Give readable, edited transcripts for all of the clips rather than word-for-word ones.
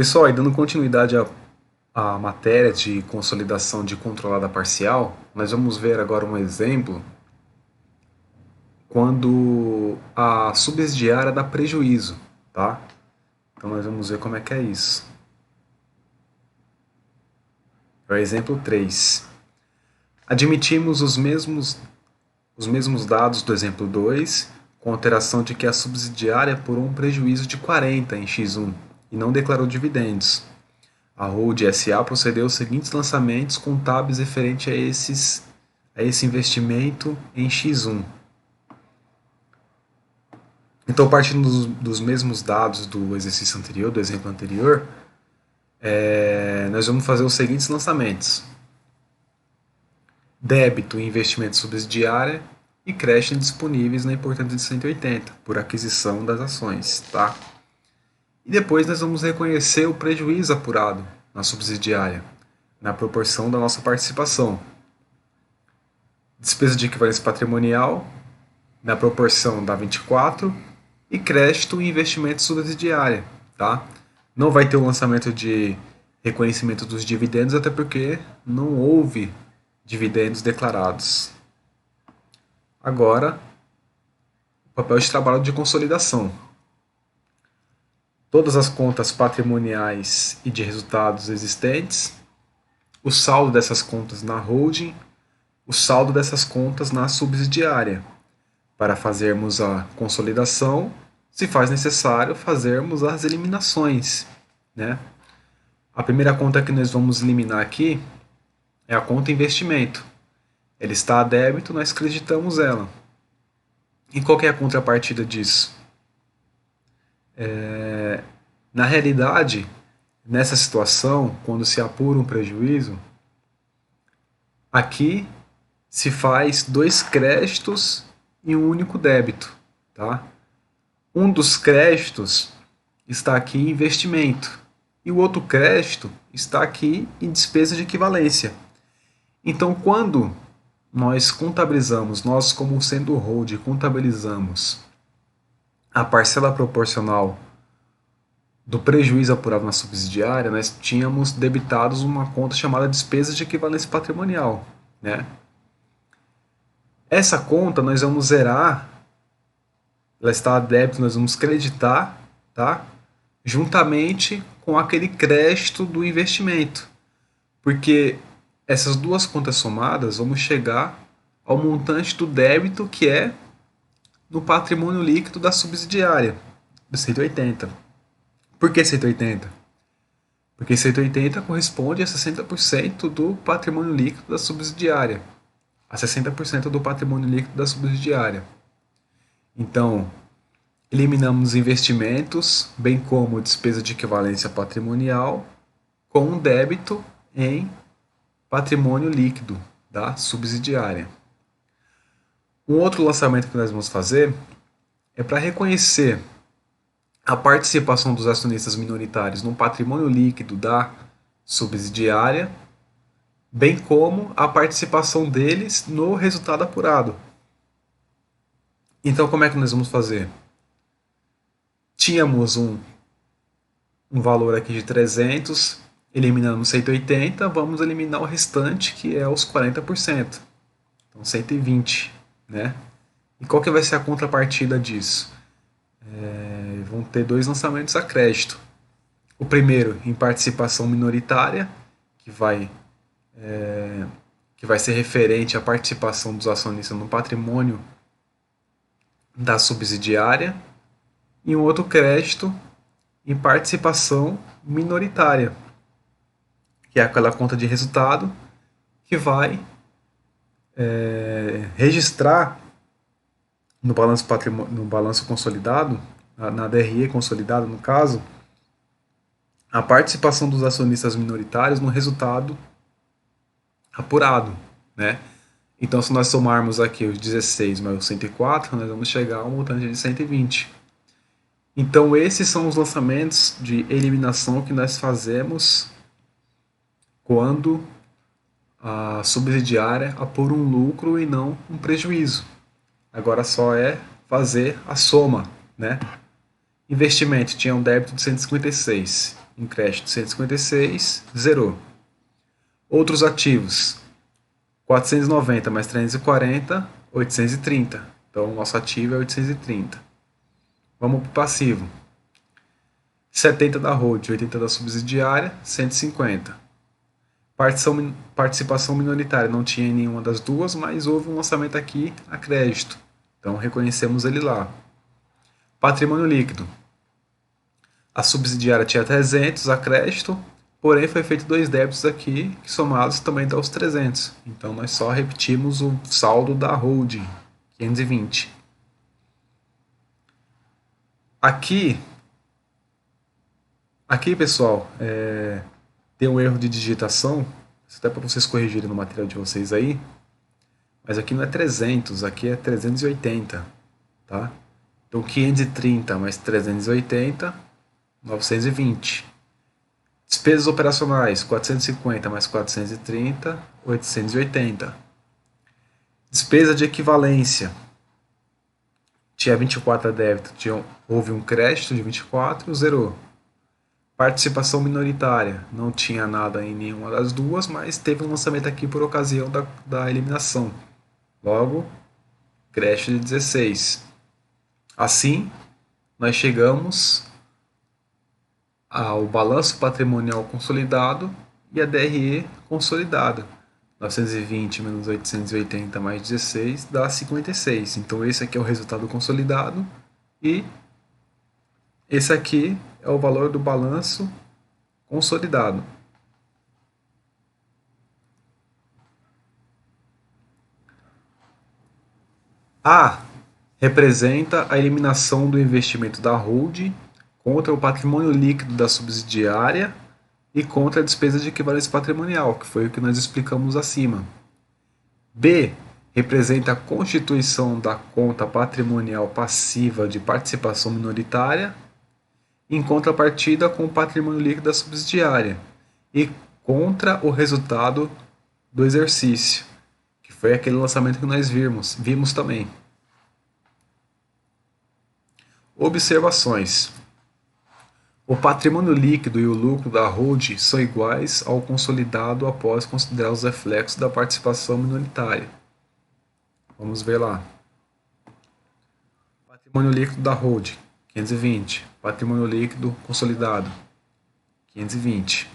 Pessoal, e dando continuidade à matéria de consolidação de controlada parcial, nós vamos ver agora um exemplo quando a subsidiária dá prejuízo, tá? Então nós vamos ver como é que é isso. É o exemplo 3. Admitimos os mesmos dados do exemplo 2, com alteração de que a subsidiária apurou um prejuízo de 40 em X1 e não declarou dividendos. A Hold SA procedeu aos seguintes lançamentos contábeis referente a esse investimento em X1. Então, partindo dos mesmos dados do exercício anterior, do exemplo anterior, nós vamos fazer os seguintes lançamentos: débito em investimento subsidiária e crédito disponíveis na importância de 180 por aquisição das ações, tá? E depois nós vamos reconhecer o prejuízo apurado na subsidiária, na proporção da nossa participação. Despesa de equivalência patrimonial, na proporção da 24, e crédito e investimento subsidiária, tá? Não vai ter o lançamento de reconhecimento dos dividendos, até porque não houve dividendos declarados. Agora, o papel de trabalho de consolidação. Todas as contas patrimoniais e de resultados existentes, o saldo dessas contas na holding, o saldo dessas contas na subsidiária. Para fazermos a consolidação, se faz necessário fazermos as eliminações, né? A primeira conta que nós vamos eliminar aqui é a conta investimento. Ela está a débito, nós creditamos ela. E qual que é a contrapartida disso? Na realidade, nessa situação, quando se apura um prejuízo, aqui se faz 2 créditos e um único débito, tá? Um dos créditos está aqui em investimento e o outro crédito está aqui em despesa de equivalência. Então, quando nós contabilizamos, nós como sendo hold, contabilizamos a parcela proporcional do prejuízo apurado na subsidiária, nós tínhamos debitados uma conta chamada despesa de equivalência patrimonial, né? Essa conta nós vamos zerar, ela está a débito, nós vamos creditar, tá? Juntamente com aquele crédito do investimento. Porque essas duas contas somadas vamos chegar ao montante do débito que é no patrimônio líquido da subsidiária, do 180. Por que 180? Porque 180 corresponde a 60% do patrimônio líquido da subsidiária. A 60% do patrimônio líquido da subsidiária. Então, eliminamos investimentos, bem como despesa de equivalência patrimonial, com um débito em patrimônio líquido da subsidiária. Um outro lançamento que nós vamos fazer é para reconhecer a participação dos acionistas minoritários no patrimônio líquido da subsidiária, bem como a participação deles no resultado apurado. Então, como é que nós vamos fazer? Tínhamos um valor aqui de 300, eliminamos 180, vamos eliminar o restante, que é os 40%. Então, 120, né? E qual que vai ser a contrapartida disso? Vão ter 2 lançamentos a crédito. O primeiro em participação minoritária, que vai ser referente à participação dos acionistas no patrimônio da subsidiária, e um outro crédito em participação minoritária, que é aquela conta de resultado que vai registrar no balanço consolidado, na DRE consolidada no caso, a participação dos acionistas minoritários no resultado apurado, né? Então, se nós somarmos aqui os 16 mais os 104, nós vamos chegar a um montante de 120. Então, esses são os lançamentos de eliminação que nós fazemos quando a subsidiária apura um lucro e não um prejuízo. Agora só é fazer a soma, né? Investimento tinha um débito de 156. em crédito 156, zerou. Outros ativos, 490 mais 340, 830. Então, o nosso ativo é 830. Vamos para o passivo. 70 da hold, 80 da subsidiária, 150. Participação minoritária não tinha em nenhuma das duas, mas houve um lançamento aqui a crédito. Então, reconhecemos ele lá. Patrimônio líquido. A subsidiária tinha 300 a crédito, porém foi feito 2 débitos aqui, que somados também dá os 300. Então nós só repetimos o saldo da holding, 520. Aqui pessoal, tem um erro de digitação, até para vocês corrigirem no material de vocês aí, mas aqui não é 300, aqui é 380, tá? Então 530 mais 380, 920. Despesas operacionais, 450 mais 430, 880. Despesa de equivalência. Tinha 24 a débito, houve um crédito de 24, zerou. Participação minoritária, não tinha nada em nenhuma das duas, mas teve um lançamento aqui por ocasião da eliminação. Logo, crédito de 16. Assim, nós chegamos ao balanço patrimonial consolidado e a DRE consolidada. 920 menos 880 mais 16 dá 56. Então esse aqui é o resultado consolidado e esse aqui é o valor do balanço consolidado. A representa a eliminação do investimento da holding contra o patrimônio líquido da subsidiária e contra a despesa de equivalência patrimonial, que foi o que nós explicamos acima. B representa a constituição da conta patrimonial passiva de participação minoritária em contrapartida com o patrimônio líquido da subsidiária e contra o resultado do exercício, que foi aquele lançamento que nós vimos também. Observações. O patrimônio líquido e o lucro da holding são iguais ao consolidado após considerar os reflexos da participação minoritária. Vamos ver lá. Patrimônio líquido da holding, 520. Patrimônio líquido consolidado, 520.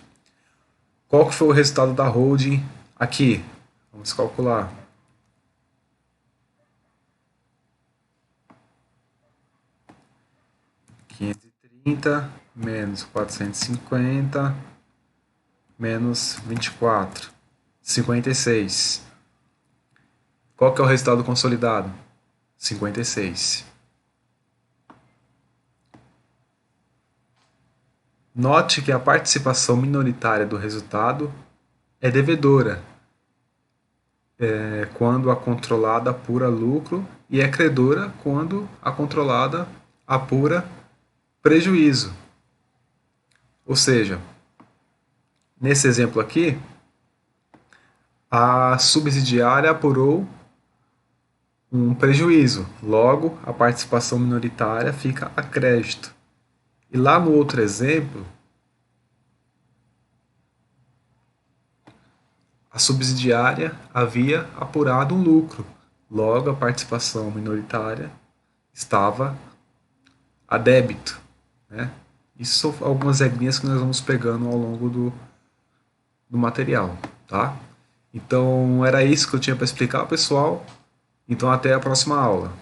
Qual que foi o resultado da holding aqui? Vamos calcular. (530 menos 450 menos 24, 56. Qual que é o resultado consolidado? 56. Note que a participação minoritária do resultado é devedora, quando a controlada apura lucro, e é credora quando a controlada apura prejuízo. Ou seja, nesse exemplo aqui, a subsidiária apurou um prejuízo, logo a participação minoritária fica a crédito. E lá no outro exemplo, a subsidiária havia apurado um lucro, logo a participação minoritária estava a débito, né? Isso são algumas regrinhas que nós vamos pegando ao longo do material, tá? Então era isso que eu tinha para explicar, pessoal. Então até a próxima aula.